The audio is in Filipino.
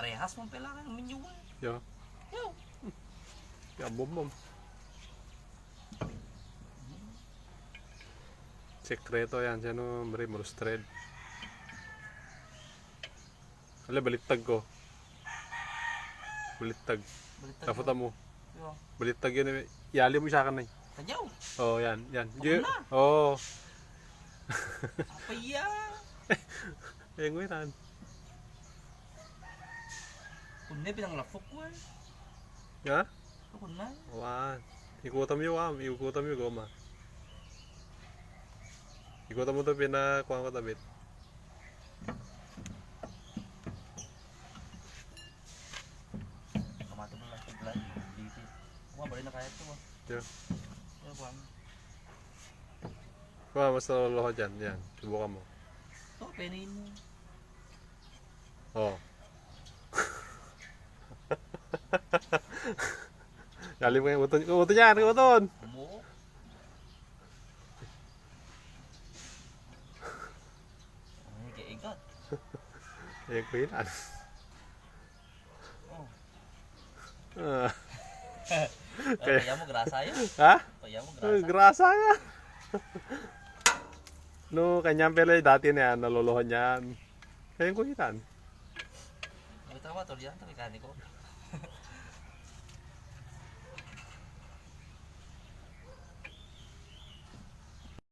Parehas mong pala ka ng minyuan. Yo. Yo. Yan, bom. Sekreto yan. Siya no, Marie, Morostred. Ala, baliktag ko. Baliktag. Baliktad Kafuta mo. Yo. Baliktag yun. Yali mo siya ka na eh. Kadyaw. Oh, yan. Ako na. Oh. Apaya. Ayan ko yan. Kunde pinanglafok ko eh. Ha? Kunde. Wan. Ikutam yung ikutam yung goma. Ikutam mo ito pinakuha ko tabit. Kamata mo lang sa vlog. Dito. Kuha ba rin na kaya ito ah. Yo. Yo, kuha mo. Kuha, mas naloloho dyan. Yan. Subukan mo. Ito, penayin mo. Oh. Yali mo yung uton. Uton yan! Uton! Umuo. Ay, kaigat. Ayan ko yun. Oh. Kaya- Kaya mo grasa yun. Ha? Kaya mo Ay, grasa. grasa nga. No, kanyang pala dati na yan. Naloloho niyan. Kaya ko yan. Ito ba, Tor? Yan, ito mekaniko.